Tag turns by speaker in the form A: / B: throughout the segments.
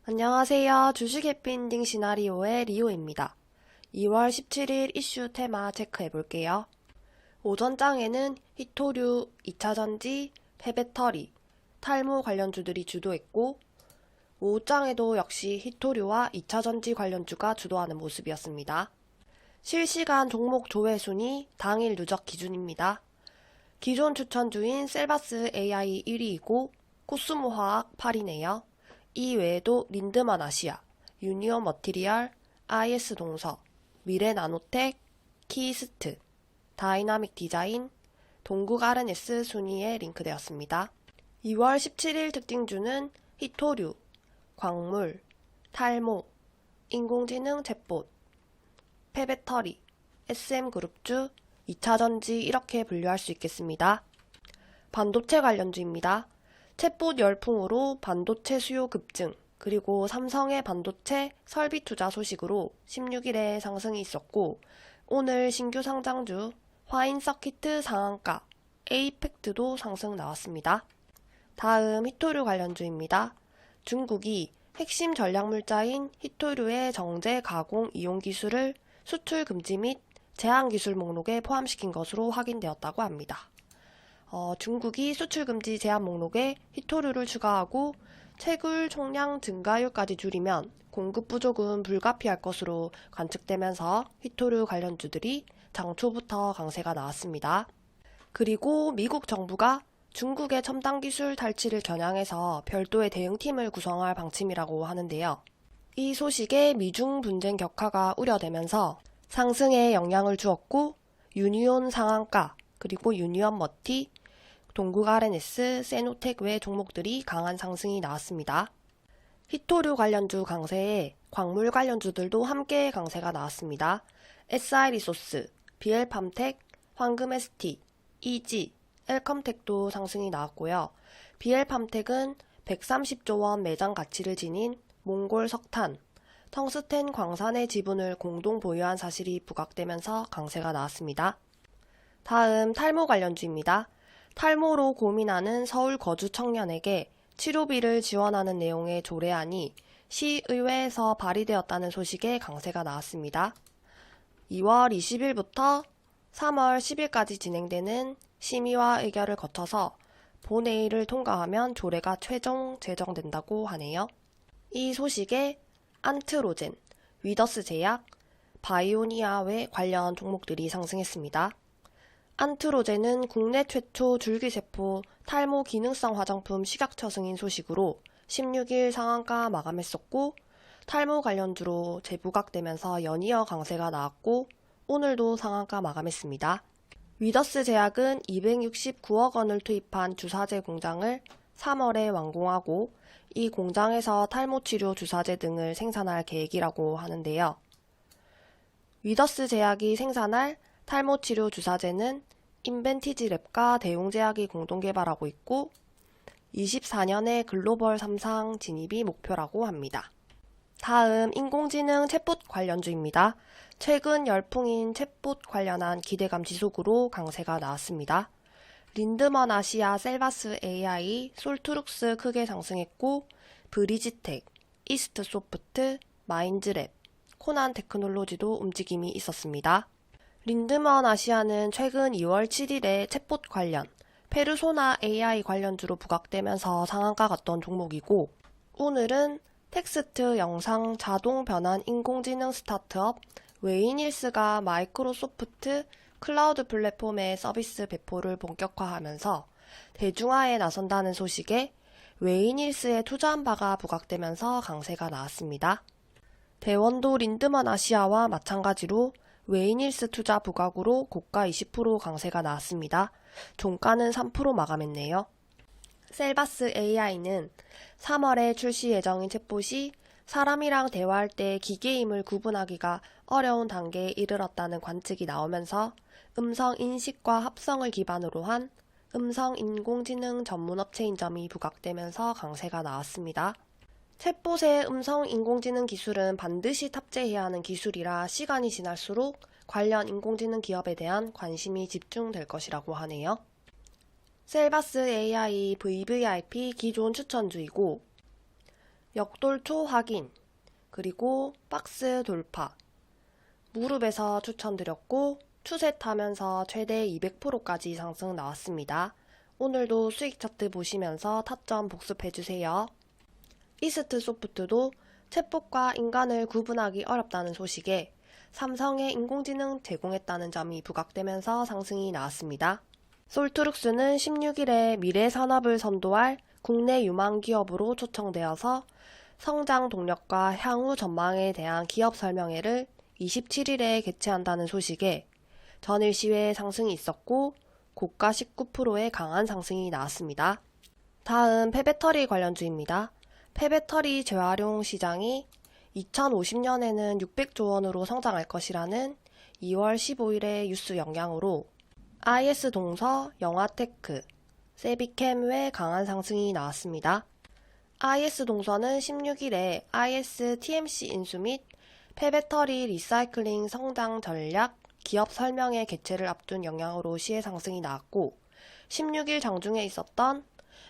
A: 안녕하세요. 주식 해피엔딩 시나리오의 리오입니다. 2월 17일 이슈 테마 체크해볼게요. 오전장에는 히토류, 2차전지, 폐배터리, 탈모 관련주들이 주도했고, 오후장에도 역시 히토류와 2차전지 관련주가 주도하는 모습이었습니다. 실시간 종목 조회 순위 당일 누적 기준입니다. 기존 추천주인 셀바스 AI 1위이고 코스모화학 8위네요. 이 외에도 린드만 아시아, 유니온 머티리얼, IS동서, 미래나노텍, 키이스트, 다이나믹 디자인, 동국 R&S 순위에 링크되었습니다. 2월 17일 특징주는 히토류, 광물, 탈모, 인공지능 챗봇, 폐배터리, SM그룹주, 2차전지 이렇게 분류할 수 있겠습니다. 반도체 관련주입니다. 챗봇 열풍으로 반도체 수요 급증, 그리고 삼성의 반도체 설비 투자 소식으로 16일에 상승이 있었고, 오늘 신규 상장주 화인서키트 상한가, 에이펙트도 상승 나왔습니다. 다음 히토류 관련주입니다. 중국이 핵심 전략물자인 히토류의 정제 가공 이용 기술을 수출 금지 및 제한 기술 목록에 포함시킨 것으로 확인되었다고 합니다. 중국이 수출금지 제한 목록에 히토류를 추가하고 채굴 총량 증가율까지 줄이면 공급 부족은 불가피할 것으로 관측되면서 히토류 관련주들이 장초부터 강세가 나왔습니다. 그리고 미국 정부가 중국의 첨단 기술 탈취를 겨냥해서 별도의 대응팀을 구성할 방침이라고 하는데요. 이 소식에 미중 분쟁 격화가 우려되면서 상승에 영향을 주었고 유니온 상한가, 그리고 유니온 머티, 동국 R&S, 세노텍 외 종목들이 강한 상승이 나왔습니다. 히토류 관련주 강세에 광물 관련주들도 함께 강세가 나왔습니다. SI리소스, BL팜텍, 황금ST, EG, 엘컴텍도 상승이 나왔고요. BL팜텍은 130조 원 매장 가치를 지닌 몽골 석탄, 텅스텐 광산의 지분을 공동 보유한 사실이 부각되면서 강세가 나왔습니다. 다음 탈모 관련주입니다. 탈모로 고민하는 서울 거주 청년에게 치료비를 지원하는 내용의 조례안이 시의회에서 발의되었다는 소식에 강세가 나왔습니다. 2월 20일부터 3월 10일까지 진행되는 심의와 의결을 거쳐서 본회의를 통과하면 조례가 최종 제정된다고 하네요. 이 소식에 안트로젠, 위더스 제약, 바이오니아 외 관련 종목들이 상승했습니다. 안트로젠은 국내 최초 줄기세포 탈모 기능성 화장품 식약처 승인 소식으로 16일 상한가 마감했었고, 탈모 관련주로 재부각되면서 연이어 강세가 나왔고 오늘도 상한가 마감했습니다. 위더스 제약은 269억 원을 투입한 주사제 공장을 3월에 완공하고 이 공장에서 탈모치료 주사제 등을 생산할 계획이라고 하는데요. 위더스 제약이 생산할 탈모치료 주사제는 인벤티지랩과 대웅제약이 공동 개발하고 있고 24년에 글로벌 3상 진입이 목표라고 합니다. 다음 인공지능 챗봇 관련주입니다. 최근 열풍인 챗봇 관련한 기대감 지속으로 강세가 나왔습니다. 린드먼 아시아 셀바스 AI, 솔트룩스 크게 상승했고 브리지텍, 이스트소프트, 마인즈랩, 코난 테크놀로지도 움직임이 있었습니다. 린드먼 아시아는 최근 2월 7일에 챗봇 관련, 페르소나 AI 관련주로 부각되면서 상한가 갔던 종목이고 오늘은 텍스트 영상 자동 변환 인공지능 스타트업 웨이닐스가 마이크로소프트 클라우드 플랫폼의 서비스 배포를 본격화하면서 대중화에 나선다는 소식에 웨이닐스에 투자한 바가 부각되면서 강세가 나왔습니다. 대원도 린드먼 아시아와 마찬가지로 웨이닐스 투자 부각으로 고가 20% 강세가 나왔습니다. 종가는 3% 마감했네요. 셀바스 AI는 3월에 출시 예정인 챗봇이 사람이랑 대화할 때 기계임을 구분하기가 어려운 단계에 이르렀다는 관측이 나오면서 음성 인식과 합성을 기반으로 한 음성 인공지능 전문 업체인 점이 부각되면서 강세가 나왔습니다. 챗봇의 음성 인공지능 기술은 반드시 탑재해야 하는 기술이라 시간이 지날수록 관련 인공지능 기업에 대한 관심이 집중될 것이라고 하네요. 셀바스 AI VVIP 기존 추천주이고 역돌초 확인, 그리고 박스 돌파, 무릎에서 추천드렸고 추세 타면서 최대 200%까지 상승 나왔습니다. 오늘도 수익 차트 보시면서 타점 복습해주세요. 이스트 소프트도 챗봇과 인간을 구분하기 어렵다는 소식에 삼성의 인공지능 제공했다는 점이 부각되면서 상승이 나왔습니다. 솔트룩스는 16일에 미래 산업을 선도할 국내 유망 기업으로 초청되어서 성장 동력과 향후 전망에 대한 기업 설명회를 27일에 개최한다는 소식에 전일 시외에 상승이 있었고 고가 19%의 강한 상승이 나왔습니다. 다음 폐배터리 관련주입니다. 폐배터리 재활용 시장이 2050년에는 600조 원으로 성장할 것이라는 2월 15일의 뉴스 영향으로 IS동서, 영화테크, 세비캠 외 강한 상승이 나왔습니다. IS동서는 16일에 ISTMC 인수 및 폐배터리 리사이클링 성장 전략 기업 설명회 개최를 앞둔 영향으로 시의 상승이 나왔고 16일 장중에 있었던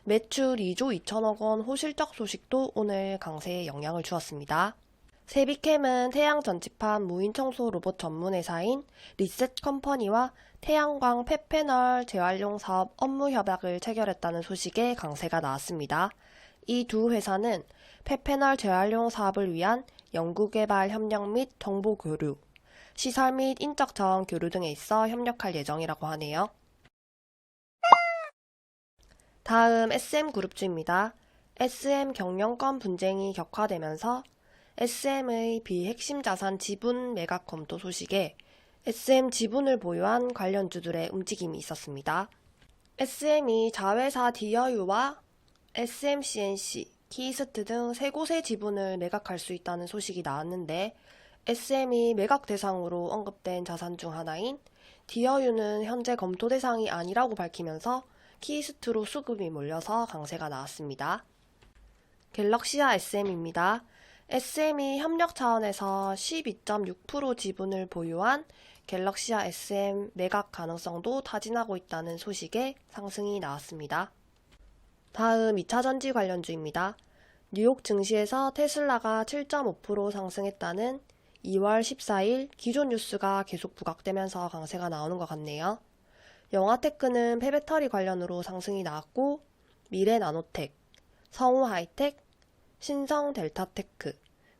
A: 매출 2조 2천억 원 호실적 소식도 오늘 강세에 영향을 주었습니다. 세비캠은 태양 전지판 무인 청소 로봇 전문 회사인 리셋 컴퍼니와 태양광 폐패널 재활용 사업 업무 협약을 체결했다는 소식에 강세가 나왔습니다. 이 두 회사는 폐패널 재활용 사업을 위한 연구개발 협력 및 정보 교류, 시설 및 인적 자원 교류 등에 있어 협력할 예정이라고 하네요. 다음 SM그룹주입니다. SM 경영권 분쟁이 격화되면서 SM의 비핵심 자산 지분 매각 검토 소식에 SM 지분을 보유한 관련주들의 움직임이 있었습니다. SM이 자회사 디어유와 SMCNC, 키이스트 등 세 곳의 지분을 매각할 수 있다는 소식이 나왔는데 SM이 매각 대상으로 언급된 자산 중 하나인 디어유는 현재 검토 대상이 아니라고 밝히면서 키이스트로 수급이 몰려서 강세가 나왔습니다. 갤럭시아 SM입니다. SM이 협력 차원에서 12.6% 지분을 보유한 갤럭시아 SM 매각 가능성도 타진하고 있다는 소식에 상승이 나왔습니다. 다음 2차전지 관련주입니다. 뉴욕 증시에서 테슬라가 7.5% 상승했다는 2월 14일 기존 뉴스가 계속 부각되면서 강세가 나오는 것 같네요. 영화테크는 폐배터리 관련으로 상승이 나왔고 미래나노텍, 성우하이텍, 신성델타테크,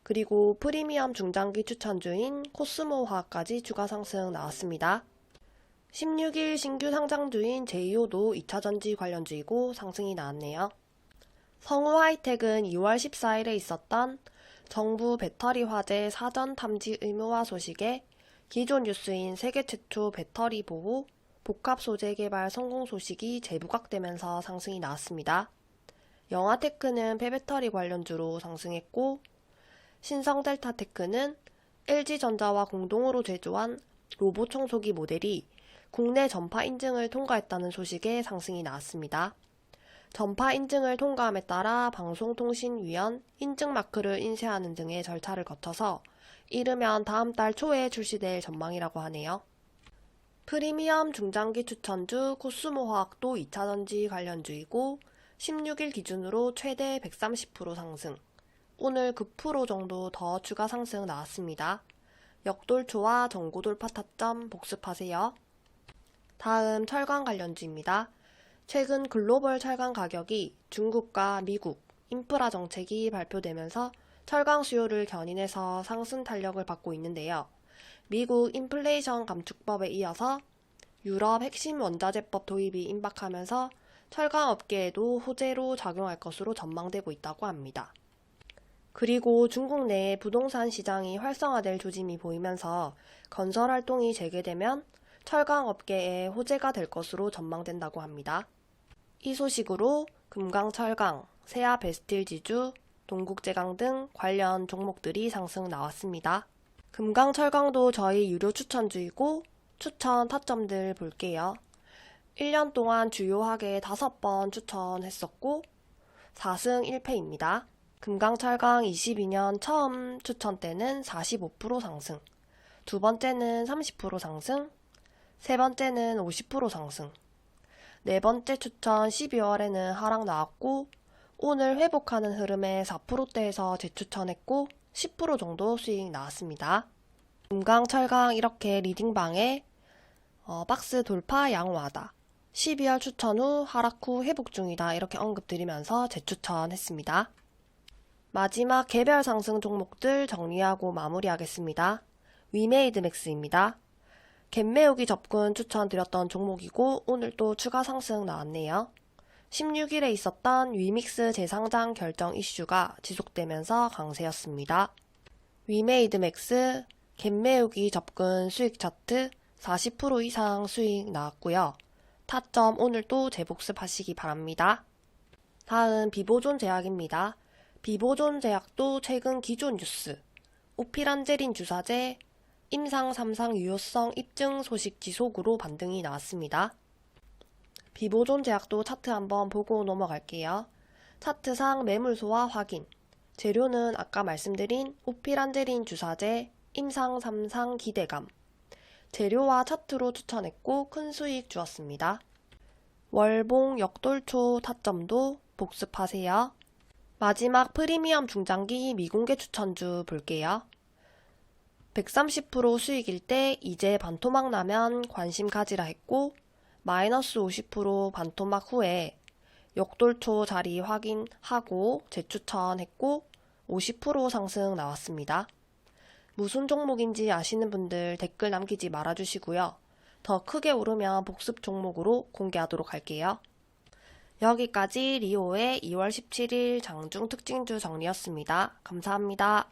A: 그리고 프리미엄 중장기 추천주인 코스모화학까지 추가 상승 나왔습니다. 16일 신규 상장주인 제이오도 2차전지 관련주이고 상승이 나왔네요. 성우하이텍은 2월 14일에 있었던 정부 배터리 화재 사전 탐지 의무화 소식에 기존 뉴스인 세계 최초 배터리 보호, 복합 소재 개발 성공 소식이 재부각되면서 상승이 나왔습니다. 영화테크는 폐배터리 관련주로 상승했고 신성델타테크는 LG전자와 공동으로 제조한 로봇 청소기 모델이 국내 전파 인증을 통과했다는 소식에 상승이 나왔습니다. 전파 인증을 통과함에 따라 방송통신위원 인증마크를 인쇄하는 등의 절차를 거쳐서 이르면 다음 달 초에 출시될 전망이라고 하네요. 프리미엄 중장기 추천주 코스모화학도 2차전지 관련주이고 16일 기준으로 최대 130% 상승, 오늘 9% 정도 더 추가 상승 나왔습니다. 역돌초와 전고돌파 타점 복습하세요. 다음 철강 관련주입니다. 최근 글로벌 철강 가격이 중국과 미국 인프라 정책이 발표되면서 철강 수요를 견인해서 상승 탄력을 받고 있는데요. 미국 인플레이션 감축법에 이어서 유럽 핵심 원자재법 도입이 임박하면서 철강 업계에도 호재로 작용할 것으로 전망되고 있다고 합니다. 그리고 중국 내에 부동산 시장이 활성화될 조짐이 보이면서 건설 활동이 재개되면 철강 업계에 호재가 될 것으로 전망된다고 합니다. 이 소식으로 금강철강, 세아베스틸지주, 동국제강 등 관련 종목들이 상승 나왔습니다. 금강철강도 저희 유료 추천주이고 추천 타점들 볼게요. 1년 동안 주요하게 5번 추천했었고 4승 1패입니다. 금강철강 22년 처음 추천 때는 45% 상승, 두 번째는 30% 상승, 세 번째는 50% 상승, 네 번째 추천 12월에는 하락 나왔고 오늘 회복하는 흐름에 4%대에서 재추천했고 10% 정도 수익 나왔습니다. 금강, 철강 이렇게 리딩방에 박스 돌파 양호하다. 12월 추천 후 하락 후 회복 중이다. 이렇게 언급드리면서 재추천했습니다. 마지막 개별 상승 종목들 정리하고 마무리하겠습니다. 위메이드맥스입니다. 갭매우기 접근 추천드렸던 종목이고 오늘 또 추가 상승 나왔네요. 16일에 있었던 위믹스 재상장 결정 이슈가 지속되면서 강세였습니다. 위메이드맥스 갭매우기 접근 수익 차트 40% 이상 수익 나왔고요. 타점 오늘도 재복습하시기 바랍니다. 다음 비보존 제약입니다. 비보존 제약도 최근 기존 뉴스, 오피란제린 주사제 임상 3상 유효성 입증 소식 지속으로 반등이 나왔습니다. 비보존 제약도 차트 한번 보고 넘어갈게요. 차트상 매물소와 확인. 재료는 아까 말씀드린 오피란제린 주사제 임상 3상 기대감. 재료와 차트로 추천했고 큰 수익 주었습니다. 월봉 역돌초 타점도 복습하세요. 마지막 프리미엄 중장기 미공개 추천주 볼게요. 130% 수익일 때 이제 반토막 나면 관심 가지라 했고 마이너스 50% 반토막 후에 역돌초 자리 확인하고 재추천했고 50% 상승 나왔습니다. 무슨 종목인지 아시는 분들 댓글 남기지 말아주시고요. 더 크게 오르면 복습 종목으로 공개하도록 할게요. 여기까지 리오의 2월 17일 장중 특징주 정리였습니다. 감사합니다.